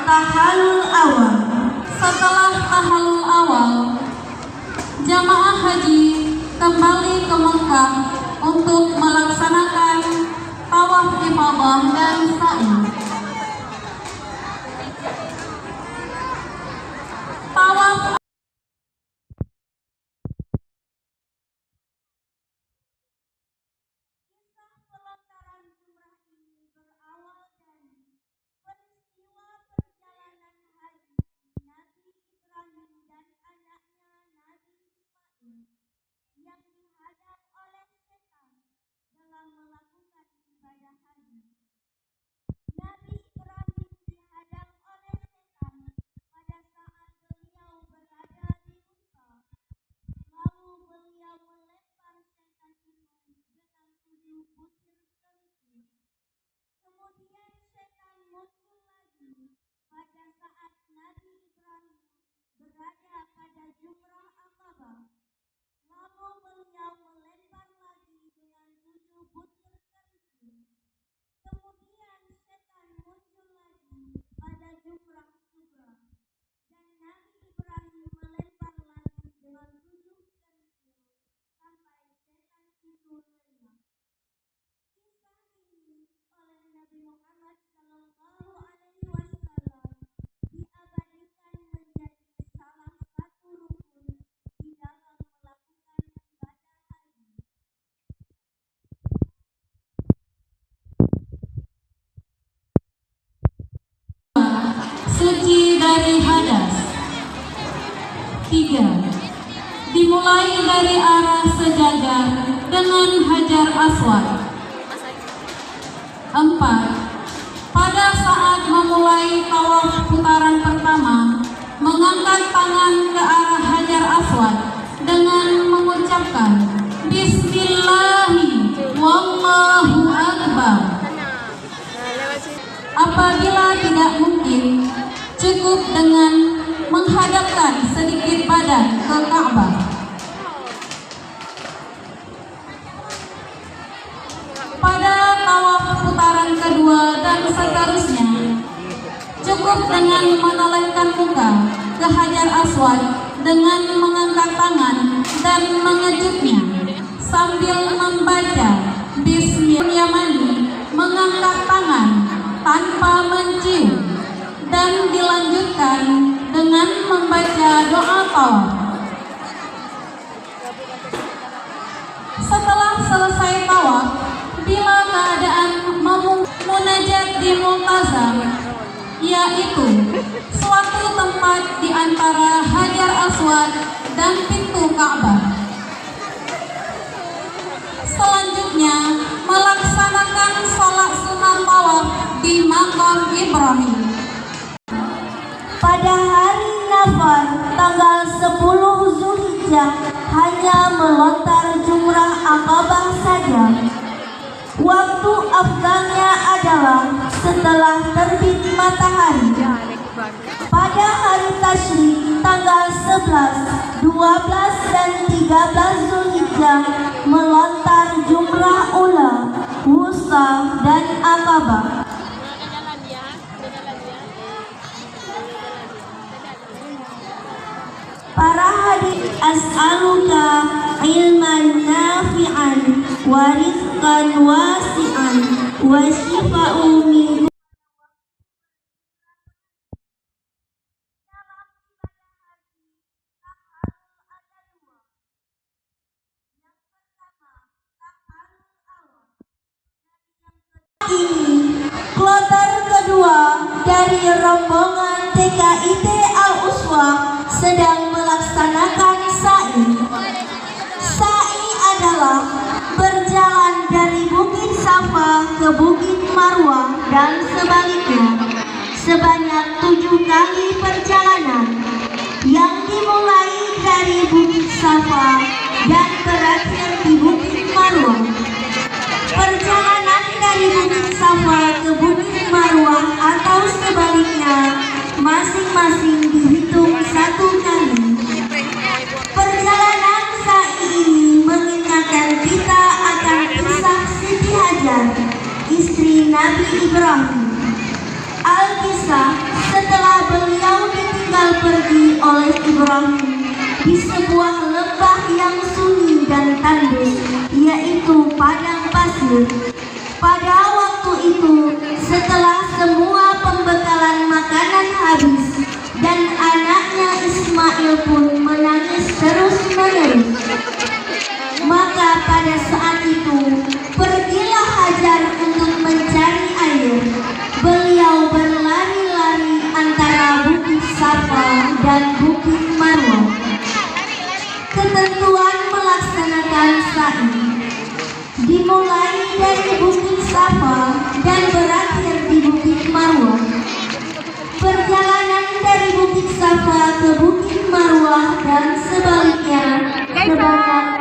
Tahalul awal. Setelah tahalul awal, jamaah haji kembali ke Mekah untuk melaksanakan tawaf ifadah dan sa'i. Tawaf yang dihadap oleh setan dalam melakukan ibadah haji. Nabi Ibrahim dihadap oleh setan pada saat beliau berada di Musa. Lalu beliau melempar setan itu dengan 7 butir kerikil. Kemudian setan muncul lagi pada saat Nabi Ibrahim berada pada Jumrah Aqabah. Lalu beliau melempar lagi dengan 7 butir kerikil. Kemudian setan muncul lagi pada Jumrah Sugra. Dan Nabi Ibrahim melempar lagi dengan 7 kerikil sampai setan itu lenyap. Kisah ini oleh Nabi Muhammad SAW diabadikan menjadi salah satu rukun di dalam melakukan ibadah haji. suci dari hadas. 3. Dimulai dari arah sejajar dengan Hajar Aswad. 4. Pada saat memulai tawaf putaran pertama, mengangkat tangan ke arah Hajar Aswad dengan mengucapkan Bismillahi Wallahu Akbar. Apabila tidak mungkin, cukup dengan menghadapkan sedikit badan ke Ka'bah. Pada tawaf putaran kedua dan seterusnya, cukup dengan menolehkan muka ke Hajar Aswad dengan mengangkat tangan dan mengejutnya sambil membaca Bismillahirrahmanirrahim, mengangkat tangan tanpa mencium, dan dilanjutkan dengan membaca doa tawaf. Setelah selesai tawaf, bila keadaan munajat di Multazam, yaitu suatu tempat di antara Hajar Aswad dan pintu Ka'bah. Selanjutnya, melaksanakan sholat sunat tawaf di Maqam Ibrahim. Pada hari Nafar tanggal 10 Zulhijjah hanya melontar Jumrah Aqabah saja. Waktu afdalnya adalah setelah terbit matahari. Pada hari Tasyrik tanggal 11, 12 dan 13 Zulhijjah melontar Jumrah Ula, Wusta dan Aqabah. Para hadis as'aluka ilman nafi'an wa rizqan wasi'an wa shifa'u min ini kloter kedua dari rombongan TKIT Al-Uswah sedang melaksanakan sa'i. Sa'i adalah berjalan dari Bukit Safa ke Bukit Marwah dan sebaliknya sebanyak 7 kali perjalanan yang dimulai dari Bukit Safa dan berakhir di Bukit Marwah. Perjalanan dari Bukit Safa ke Bukit Marwah atau sebaliknya masing-masing dihitung 1 kali. Perjalanan sa'i ini mengingatkan kita akan kisah Siti Hajar, istri Nabi Ibrahim. Al-Kisah setelah beliau ditinggal pergi oleh Ibrahim di sebuah lembah yang sunyi dan tandus, yaitu padang pasir. Pada waktu itu, setelah semua pembekalan makanan habis dan anaknya Ismail pun menangis terus-menerus, maka pada saat itu pergilah Hajar untuk mencari air. Beliau berlari-lari antara Bukit Safa dan Bukit Marwah. Ketentuan melaksanakan sa'i dimulai dari Bukit Safa dan berakhir di Bukit Marwah. Perjalanan dari Bukit Safa ke Bukit Marwah dan sebaliknya sebanyak